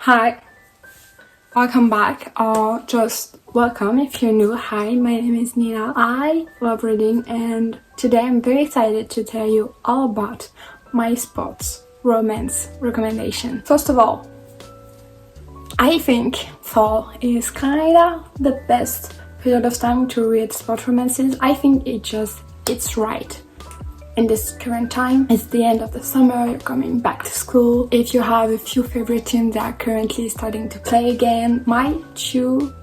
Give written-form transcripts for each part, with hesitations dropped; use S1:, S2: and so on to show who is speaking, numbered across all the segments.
S1: Hi, welcome back, or just welcome if you're new. Hi, my name is Nina. I love reading, and today I'm very excited to tell you all about my sports romance recommendation. First of all, I think fall is kinda the best period of time to read sport romances. I think it's right. In this current time, it's the end of the summer, you're coming back to school. If you have a few favorite teams that are currently starting to play again, my two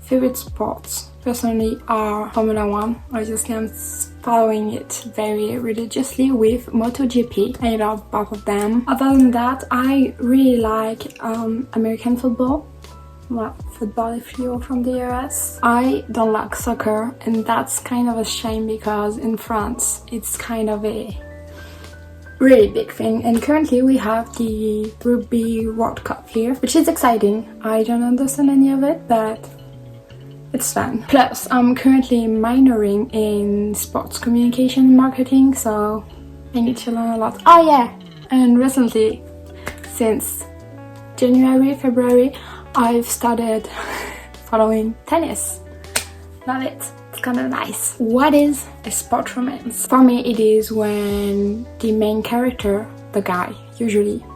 S1: favorite sports personally are Formula 1. Obviously, I'm following it very religiously with MotoGP. I love both of them. Other than that, I really like American football. Well, football if you're from the US. I don't like soccer, and that's kind of a shame because in France it's kind of a really big thing, and currently we have the Rugby World Cup here, which is exciting. I don't understand any of it, but it's fun. Plus, I'm currently minoring in sports communication and marketing, so I need to learn a lot. Oh yeah, and recently, since January, February, I've started following tennis. Love it. It's kind of nice. What is a sport romance? For me, it is when the main character, the guy, usually,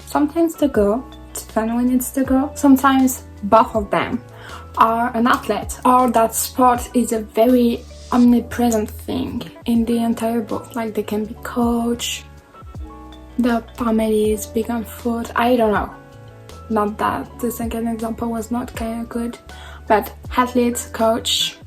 S1: sometimes the girl, it's fun when it's the girl, sometimes both of them are an athlete, or that sport is a very omnipresent thing in the entire book. Like they can be coach, the family is big on food, I don't know. Not that the second example was not kind of good, but athlete, coach,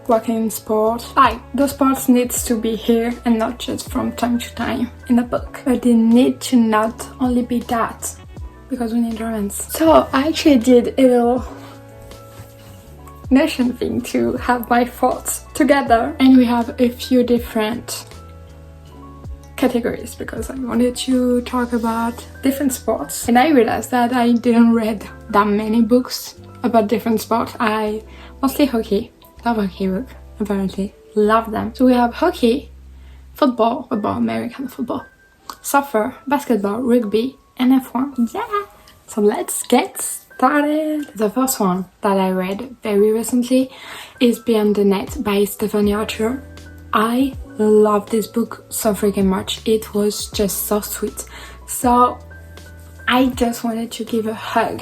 S1: working in sport. Like, those sports needs to be here and not just from time to time in a book. But they need to not only be that, because we need romance. So I actually did a little Notion thing to have my thoughts together, and we have a few different categories because I wanted to talk about different sports, and I realized that I didn't read that many books about different sports. I mostly hockey, love hockey book, apparently, love them. So we have hockey, football, American football, soccer, basketball, rugby, and F1. Yeah! So let's get started. The first one that I read very recently is Beyond the Net by Stephanie Archer. I love this book so freaking much. It was just so sweet. So I just wanted to give a hug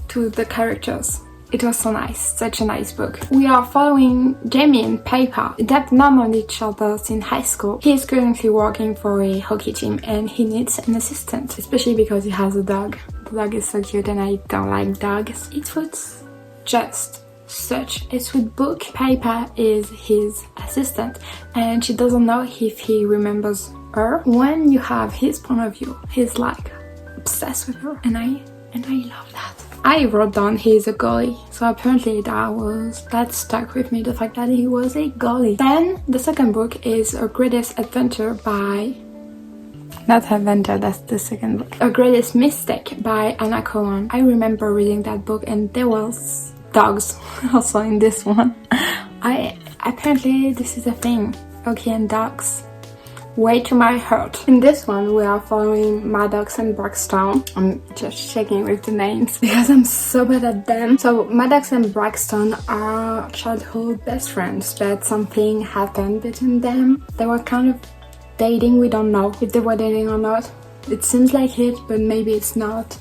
S1: to the characters. It was so nice, such a nice book. We are following Jamie and Piper. They've known each other since high school. He is currently working for a hockey team and he needs an assistant, especially because he has a dog. The dog is so cute and I don't like dogs. It was just such a sweet book. Piper is his assistant and she doesn't know if he remembers her. When you have his point of view, he's like obsessed with her, and I love that. I wrote down he's a goalie, so apparently that stuck with me, the fact that he was a goalie. Then the second book is A Greatest Adventure by... Not Adventure, that's the second book. A Greatest Mistake by Anna Cohen. I remember reading that book and there was dogs also in this one. Apparently this is a thing. Okay, and dogs. Way to my heart. In this one we are following Maddox and Braxton. I'm just checking with the names because I'm so bad at them. So Maddox and Braxton are childhood best friends, but something happened between them. They were kind of dating. We don't know if they were dating or not. It seems like it, but maybe it's not.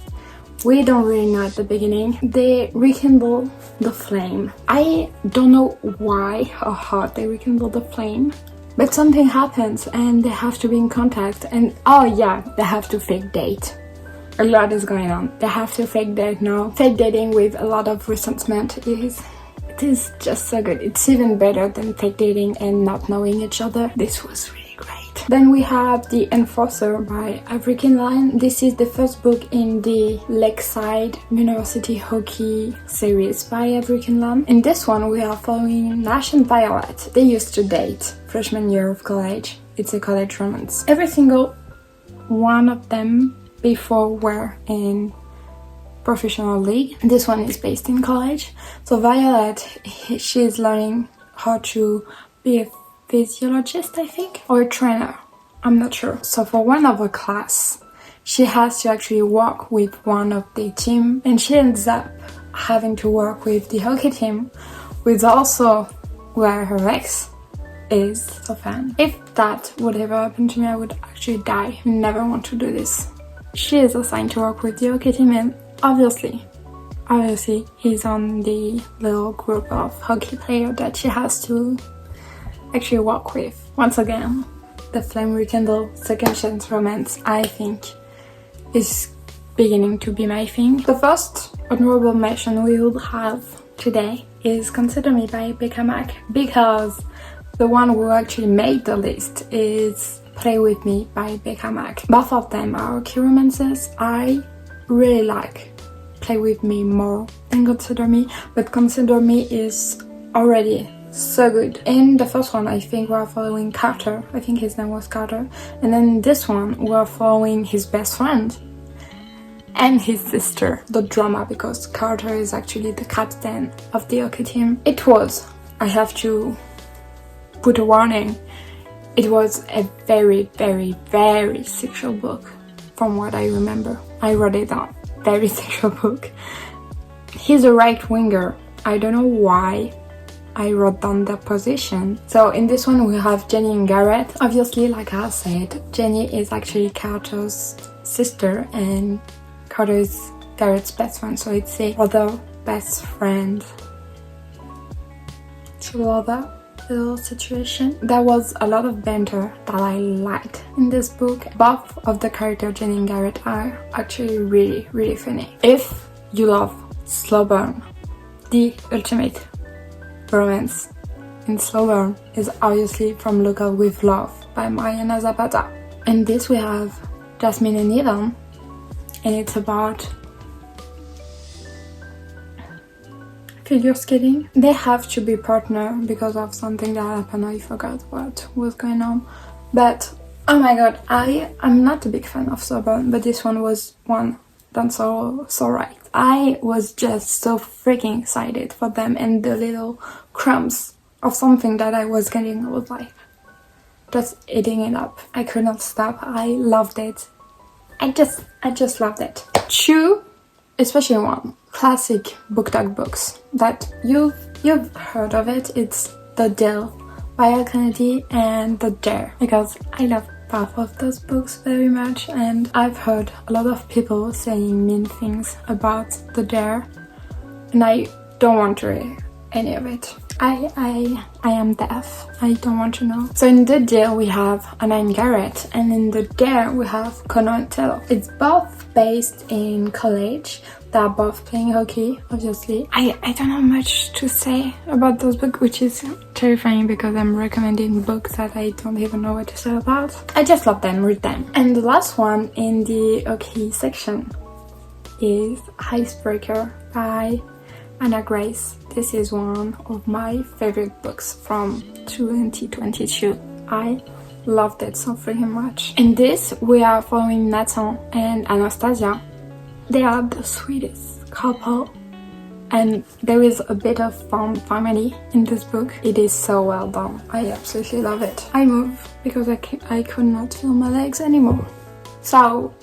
S1: We don't really know at the beginning. They rekindle the flame. I don't know why or how they rekindle the flame, but something happens and they have to be in contact, and oh yeah, they have to fake date. A lot is going on. They have to fake date now. Fake dating with a lot of resentment it is just so good. It's even better than fake dating and not knowing each other. This was really great. Then we have The Enforcer by African Line. This is the first book in the Lakeside University Hockey series by African Line. In this one we are following Nash and Violet. They used to date freshman year of college. It's a college romance. Every single one of them before were in professional league. This one is based in college. So Violet, she's learning how to be a physiologist, I think, or a trainer. I'm not sure. So for one of her class, she has to actually work with one of the team, and she ends up having to work with the hockey team, with also where her ex is a fan. If that would ever happen to me, I would actually die. I never want to do this. She is assigned to work with the hockey team, and obviously he's on the little group of hockey players that she has to actually work with. Once again, the flame rekindle second chance romance, I think, is beginning to be my thing. The first honorable mention we will have today is Consider Me by Becca Mack, because the one who actually made the list is Play With Me by Becca Mack. Both of them are key romances. I really like Play With Me more than Consider Me, but Consider Me is already so good. In the first one, I think we're following Carter. I think his name was Carter. And then this one, we're following his best friend and his sister. The drama, because Carter is actually the captain of the hockey team. It was, I have to put a warning, it was a very, very, very sexual book from what I remember. I wrote it down. Very sexual book. He's a right winger. I don't know why I wrote down the position. So in this one we have Jenny and Garrett. Obviously, like I said, Jenny is actually Carter's sister and Carter is Garrett's best friend, so it's a other best friend to other little situation. There was a lot of banter that I liked in this book. Both of the characters, Jenny and Garrett, are actually really, really funny. If you love slow burn, the ultimate romance in slow burn is obviously From Local with Love by Mariana Zapata. In this we have Jasmine and Evan, and it's about figure skating. They have to be partner because of something that happened. I forgot what was going on, but oh my god, I'm not a big fan of slow burn, but this one was one done so right. I was just so freaking excited for them, and the little crumbs of something that I was getting, I was like just eating it up. I could not stop. I loved it. I just loved it. Two, especially one classic book tag books that you've heard of it. It's The Deal by Al Kennedy and The Dare, because I love both of those books very much, and I've heard a lot of people saying mean things about The Dare, and I don't want to read any of it. I am deaf. I don't want to know. So in The Deal we have Anna and Garrett, and in The Dare we have Connor and Taylor. It's both based in college. They're both playing hockey, obviously. I don't know much to say about those books, which is terrifying because I'm recommending books that I don't even know what to say about. I just love them, read them. And the last one in the hockey section is Icebreaker by Anna Grace. This is one of my favorite books from 2022. I loved it so freaking much. In this, we are following Nathan and Anastasia. They are the sweetest couple, and there is a bit of fun family in this book. It is so well done. I absolutely love it. I moved because I could not feel my legs anymore. So,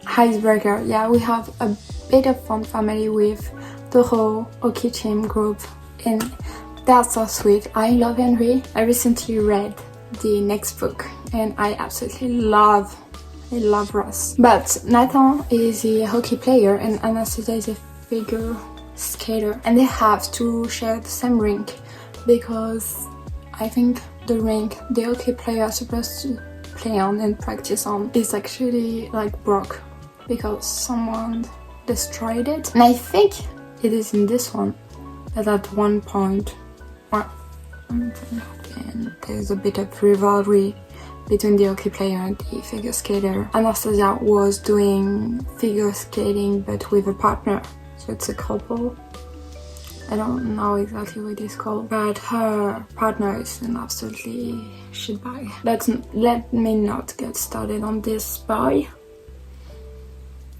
S1: Icebreaker, yeah, we have a bit of fun family with the whole hockey team group, and they're so sweet. I love Henry. I recently read the next book and I absolutely love Ross. But Nathan is a hockey player and Anastasia is a figure skater, and they have to share the same rink because I think the rink the hockey player are supposed to play on and practice on is actually like broke because someone destroyed it. And I think it is in this one that at one point, and there's a bit of rivalry between the hockey player and the figure skater. Anastasia was doing figure skating but with a partner, so it's a couple. I don't know exactly what it's called, but her partner is an absolutely shitbag. Let me not get started on this boy.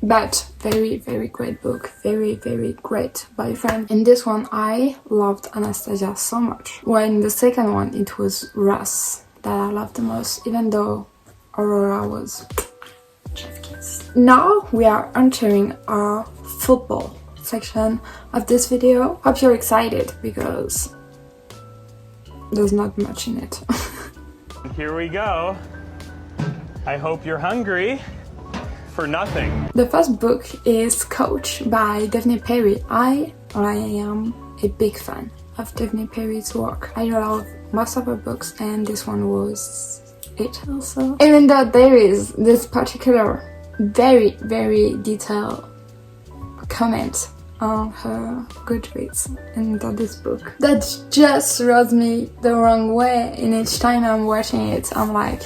S1: But very, very great book. Very, very great boyfriend. In this one, I loved Anastasia so much. When the second one, it was Russ that I loved the most, even though Aurora was chef kiss. Now we are entering our football section of this video. Hope you're excited because there's not much in it.
S2: Here we go. I hope you're hungry for nothing.
S1: The first book is Coach by Daphne Perry. I am a big fan of Daphne Perry's work. I love most of her books and this one was it also. Even though there is this particular very detailed comment on her Goodreads and this book that just rubs me the wrong way, and each time I'm watching it I'm like,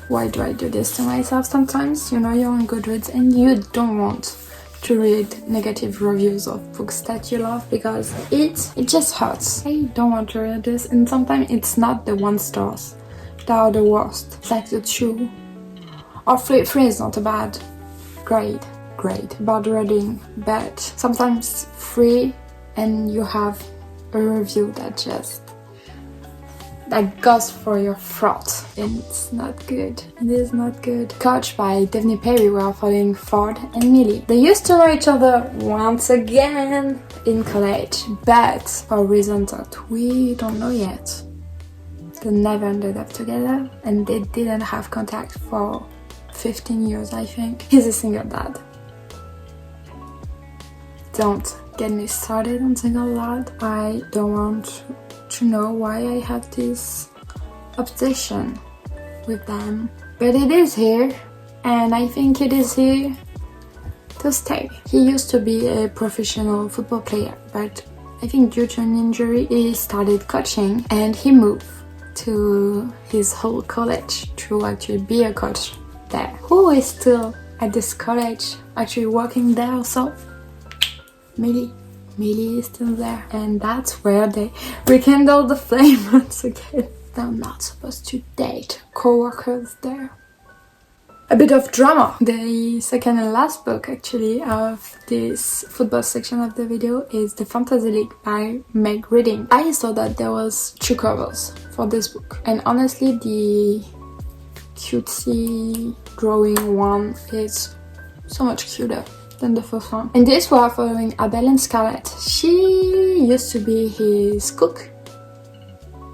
S1: why do I do this to myself sometimes? You know, you're on Goodreads and you don't want to read negative reviews of books that you love because it just hurts. I don't want to read this, and sometimes it's not the 1 stars that are the worst. It's like the 2 or 3 is not a bad grade about reading, but sometimes 3 and you have a review that goes for your throat, and it's not good. It is not good. Coach by Daphne Perry. We are following Ford and Millie. They used to know each other once again in college, but for reasons that we don't know yet, they never ended up together and they didn't have contact for 15 years, I think. He's a single dad. Don't get me started on single dad. I don't want to know why I have this obsession with them, but it is here and I think it is here to stay. He used to be a professional football player, but I think due to an injury he started coaching and he moved to his whole college to actually be a coach there. Who is still at this college actually working there also? Millie is still there, and that's where they rekindle the flame once again. They're not supposed to date co-workers there. A bit of drama. The second and last book actually of this football section of the video is The Fantasy League by Meg Reading. I saw that there was 2 covers for this book, and honestly the cutesy drawing one is so much cuter than the first one. In this we are following Abel and Scarlett. She used to be his cook.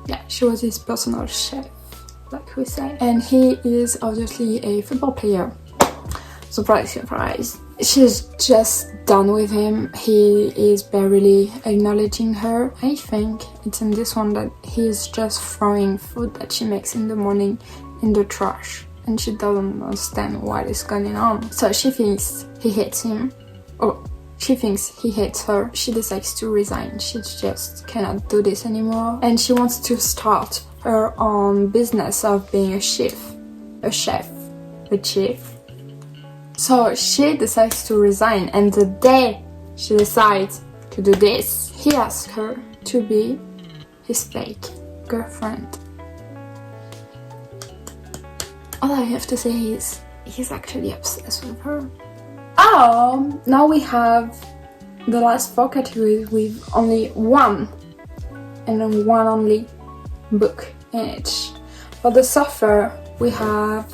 S1: Yeah, she was his personal chef, like we say. And he is obviously a football player. Surprise, surprise. She's just done with him. He is barely acknowledging her. I think it's in this one that he's just throwing food that she makes in the morning in the trash, and she doesn't understand what is going on. So she thinks he hates him, or she thinks he hates her. She decides to resign. She just cannot do this anymore, and she wants to start her own business of being a chief. So she decides to resign, and the day she decides to do this, he asks her to be his fake girlfriend. All I have to say is he's actually obsessed with her. Now we have the last 4 categories with only 1 and then 1 only book in each. For the surfer we have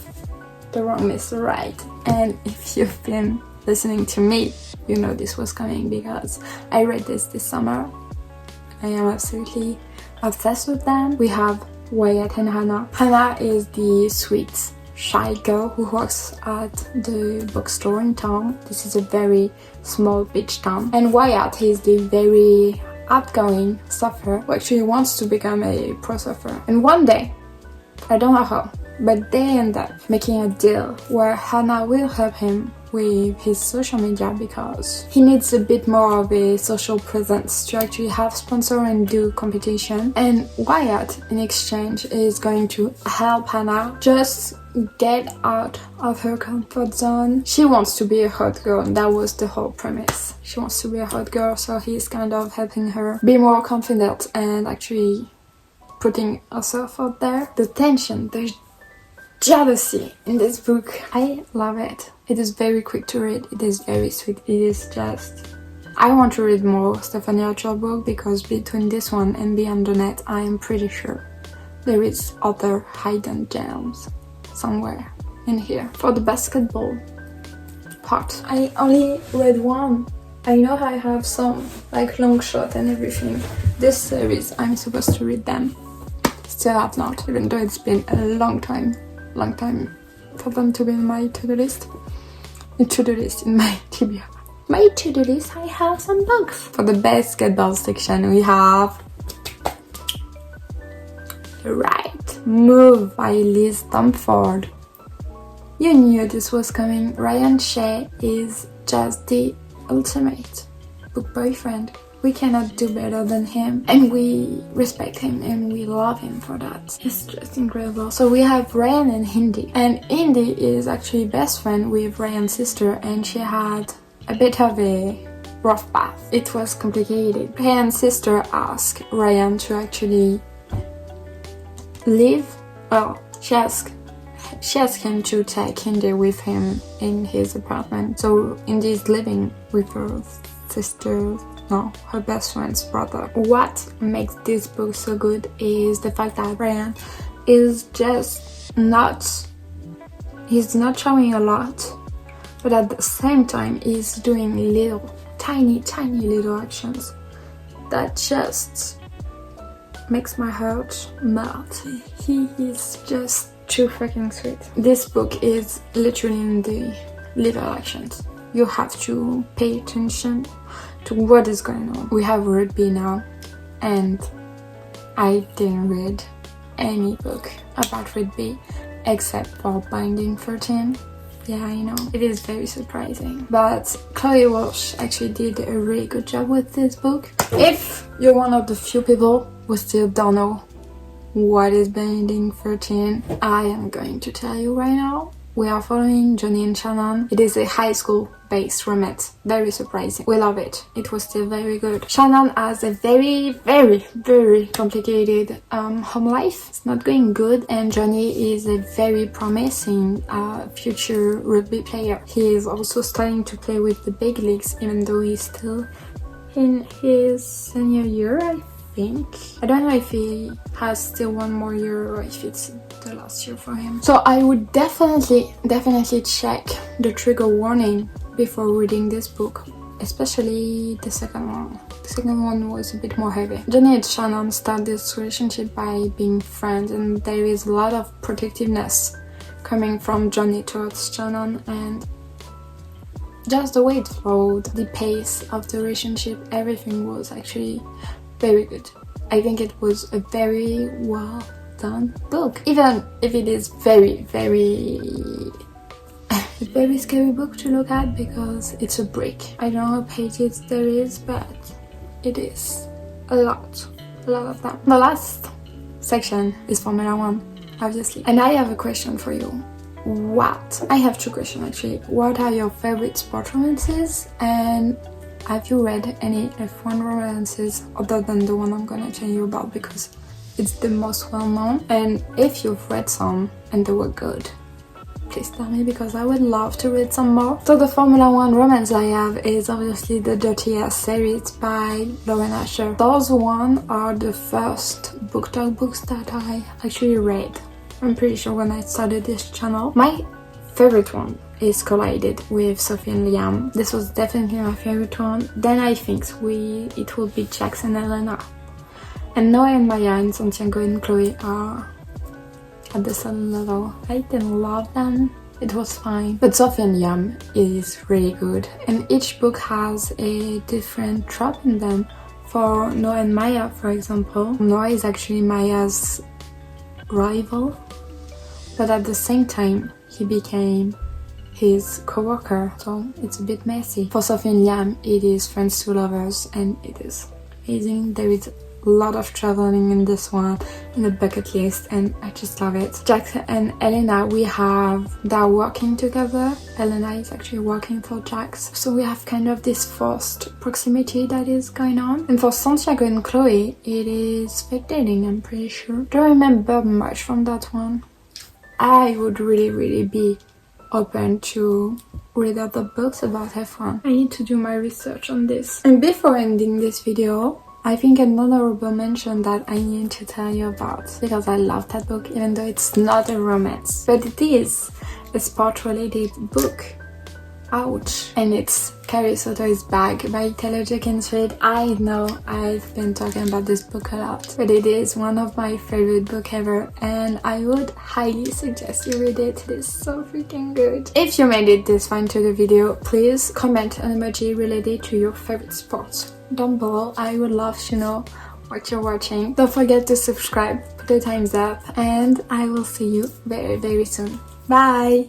S1: The Wrong is Right, and if you've been listening to me you know this was coming because I read this summer. I am absolutely obsessed with them. We have Wyatt and Hannah. Hannah is the sweet shy girl who works at the bookstore in town. This is a very small beach town. And Wyatt is the very outgoing surfer who actually wants to become a pro surfer. And one day, I don't know how, but they end up making a deal where Hannah will help him with his social media because he needs a bit more of a social presence to actually have sponsor and do competition. And Wyatt in exchange is going to help Hannah just get out of her comfort zone. She wants to be a hot girl, and that was the whole premise. She wants to be a hot girl, so he's kind of helping her be more confident and actually putting herself out there. The tension, the jealousy in this book, I love it. It is very quick to read, it is very sweet, it is just... I want to read more Stephanie Archer book because between this one and Beyond the Net, I am pretty sure there is other hidden gems somewhere in here. For the basketball part. I only read one. I know I have some, like long shot and everything. This series, I'm supposed to read them. Still have not, even though it's been a long time for them to be in my to-do list. In my TBR. My to-do list, I have some books. For the basketball section, we have The Right Move by Liz Stamford. You knew this was coming. Ryan Shea is just the ultimate book boyfriend. We cannot do better than him, and we respect him and we love him for that. It's just incredible. So we have Ryan and Indy, and Indy is actually best friend with Ryan's sister, and she had a bit of a rough path. It was complicated. Ryan's sister asked Ryan to actually leave. Well, she asked him to take Indy with him in his apartment. So Indy is living with her sister, no, her best friend's brother. What makes this book so good is the fact that Ryan is just he's not showing a lot, but at the same time he's doing little, tiny little actions that just makes my heart melt. He is just too freaking sweet. This book is literally in the little actions. You have to pay attention to what is going on. We have rugby now, and I didn't read any book about rugby except for Binding 13. Yeah, I know, it is very surprising. But Chloe Walsh actually did a really good job with this book. If you're one of the few people who still don't know what is Binding 13, I am going to tell you right now. We are following Johnny and Shannon. It is a high school based romance. Very surprising. We love it. It was still very good. Shannon has a very complicated home life. It's not going good, and Johnny is a very promising future rugby player. He is also starting to play with the big leagues, even though he's still in his senior year, I think. I don't know if he has still one more year or if it's the last year for him. So I would definitely check the trigger warning before reading this book, especially the second one. The second one was a bit more heavy. Johnny and Shannon start this relationship by being friends, and there is a lot of protectiveness coming from Johnny towards Shannon, and just the way it flowed, the pace of the relationship, everything was actually very good. I think it was a very well done book, even if it is very scary book to look at because it's a brick. I don't know how pages there is, but it is a lot of them. The last section is Formula 1, obviously, and I have a question for you. I have two questions actually. What are your favorite sport romances, and have you read any F1 romances other than the one I'm gonna tell you about because it's the most well known? And if you've read some and they were good, please tell me because I would love to read some more. So the Formula 1 romance I have is obviously the Dirty Ass series by Lauren Asher. Those one are the first book talk books that I actually read. I'm pretty sure when I started this channel. My favorite one is Collided with Sophie and Liam. This was definitely my favorite one. Then I think it will be Jax and Elena. And Noah and Maya and Santiago and Chloe are at the same level. I didn't love them. It was fine. But Sophie and Liam is really good. And each book has a different trope in them. For Noah and Maya, for example, Noah is actually Maya's rival. But at the same time, he became his co-worker, so it's a bit messy. For Sophie and Liam, it is friends to lovers, and it is amazing. There is a lot of traveling in this one, in the bucket list, and I just love it. Jax and Elena, they're working together. Elena is actually working for Jax, so we have kind of this forced proximity that is going on. And for Santiago and Chloe, it is fake dating, I'm pretty sure. Don't remember much from that one. I would really be open to read other books about F1. I need to do my research on this. And before ending this video, I think an honorable mention that I need to tell you about, because I love that book, even though it's not a romance, but it is a sport-related book. Ouch. And it's Carrie Soto's Bag by Taylor Jenkins Reid. I know I've been talking about this book a lot, but it is one of my favorite books ever, and I would highly suggest you read it. It is so freaking good. If you made it this far into the video, please comment an emoji related to your favorite sports down below. I would love to know what you're watching. Don't forget to subscribe, put a thumbs up, and I will see you very, very soon. Bye!